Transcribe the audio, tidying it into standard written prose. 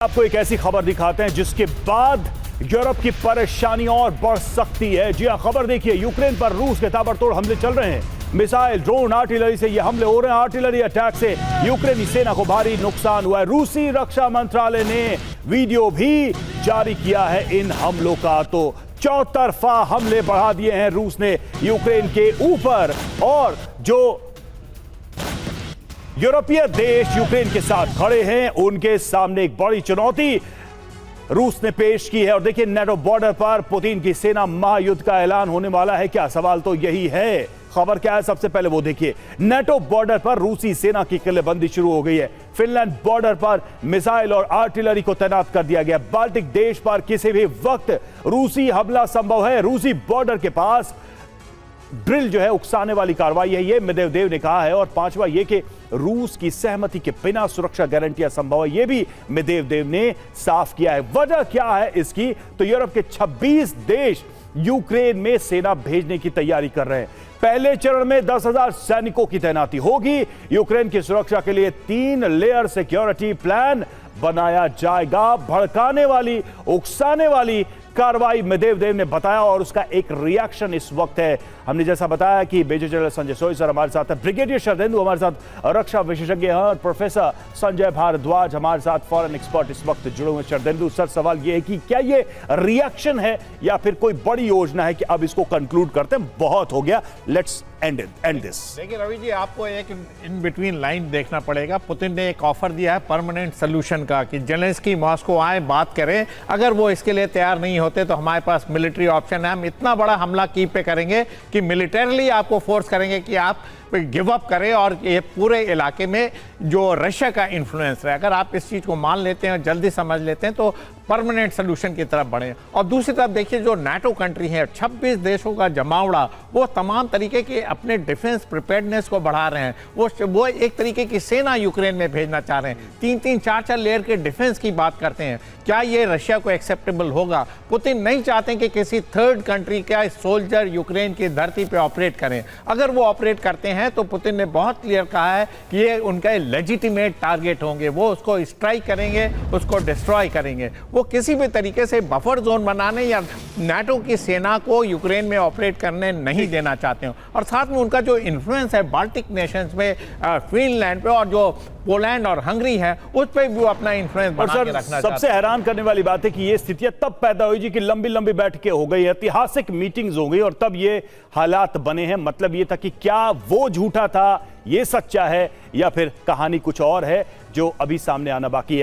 आपको एक ऐसी खबर दिखाते हैं जिसके बाद यूरोप की परेशानी और बढ़ सकती है। जी हां, खबर देखिए, यूक्रेन पर रूस के ताबड़तोड़ हमले चल रहे हैं। मिसाइल, ड्रोन, आर्टिलरी से ये हमले हो रहे हैं। आर्टिलरी अटैक से यूक्रेनी सेना को भारी नुकसान हुआ है। रूसी रक्षा मंत्रालय ने वीडियो भी जारी किया है इन हमलों का। तो चौतरफा हमले बढ़ा दिए हैं रूस ने यूक्रेन के ऊपर, और जो यूरोपीय देश यूक्रेन के साथ खड़े हैं उनके सामने एक बड़ी चुनौती रूस ने पेश की है। और देखिए, नेटो बॉर्डर पर पुतिन की सेना महायुद्ध का ऐलान होने वाला है क्या? सवाल तो यही है। खबर क्या है, सबसे पहले वो देखिए। नेटो बॉर्डर पर रूसी सेना की किलेबंदी शुरू हो गई है। फिनलैंड बॉर्डर पर मिसाइल और आर्टिलरी को तैनात कर दिया गया। बाल्टिक देश पर किसी भी वक्त रूसी हमला संभव है। रूसी बॉर्डर के पास ड्रिल जो है, उकसाने वाली कार्रवाई है, ये मेदवेदेव ने कहा है। और पांचवा ये कि रूस की सहमति के बिना सुरक्षा गारंटियां संभव है, ये भी मेदवेदेव ने साफ किया है। वजह क्या है इसकी? तो यूरोप के 26 देश यूक्रेन में सेना भेजने की तैयारी कर रहे हैं। पहले चरण में 10,000 सैनिकों की तैनाती होगी। यूक्रेन की सुरक्षा के लिए 3 लेयर सिक्योरिटी प्लान बनाया जाएगा। भड़काने वाली, उकसाने वाली कार्रवाई मेदवेदेव ने बताया, और उसका एक रिएक्शन इस वक्त है। हमने जैसा बताया कि मेजर जनरल संजय सोई सर हमारे साथ है, ब्रिगेडियर शरदेंदु हमारे साथ रक्षा विशेषज्ञ हैं, और प्रोफेसर संजय भारद्वाज हमारे साथ फॉरेन एक्सपर्ट इस वक्त जुड़े हुए। शरदेंदु सर, सवाल यह है कि क्या ये रिएक्शन है या फिर कोई बड़ी योजना है कि अब इसको कंक्लूड करते हैं, बहुत हो गया, लेट्स एंड दिस। देखिए रवि जी, आपको एक इन बिटवीन लाइन देखना पड़ेगा। पुतिन ने एक ऑफर दिया है परमानेंट सोल्यूशन का, कि जेलेंस्की मॉस्को आए, बात करें। अगर वो इसके लिए तैयार नहीं होते तो हमारे पास मिलिट्री ऑप्शन है। हम इतना बड़ा हमला कीव पे करेंगे कि मिलिटरीली आपको फोर्स करेंगे कि आप गिव अप करें, और ये पूरे इलाके में जो रशिया का इन्फ्लुएंस है, अगर आप इस चीज़ को मान लेते हैं और जल्दी समझ लेते हैं तो परमानेंट सोल्यूशन की तरफ बढ़े। और दूसरी तरफ देखिए, जो नाटो कंट्री है, 26 देशों का जमावड़ा, वो तमाम तरीके के अपने डिफेंस प्रिपेयर्डनेस को बढ़ा रहे हैं। वो एक तरीके की सेना यूक्रेन में भेजना चाह रहे हैं। 3-3, 4-4 लेयर के डिफेंस की बात करते हैं। क्या ये रशिया को एक्सेप्टेबल होगा? पुतिन नहीं चाहते कि किसी थर्ड कंट्री का सोल्जर यूक्रेन की धरती पे ऑपरेट करें। अगर वो ऑपरेट करते हैं तो पुतिन ने बहुत क्लियर कहा है कि ये उनका लेजिटिमेट टारगेट होंगे। वो उसको स्ट्राइक करेंगे, उसको डिस्ट्रॉय करेंगे। वो किसी भी तरीके से बफर जोन बनाने या नाटो की सेना को यूक्रेन में ऑपरेट करने नहीं देना चाहते हैं। और साथ में उनका जो इन्फ्लुएंस है बाल्टिक नेशंस में, फिनलैंड पे, और जो पोलैंड और हंगरी है, उस पर भी वो अपना इन्फ्लुएंस बना के रखना चाहते हैं। सबसे हैरान करने वाली बात है कि ये स्थितियां तब पैदा हुई जी कि लंबी लंबी बैठकें हो गई, ऐतिहासिक मीटिंग्स हो गई, और तब ये हालात बने हैं। मतलब ये था कि क्या वो झूठा था, ये सच्चा है, या फिर कहानी कुछ और है जो अभी सामने आना बाकी है।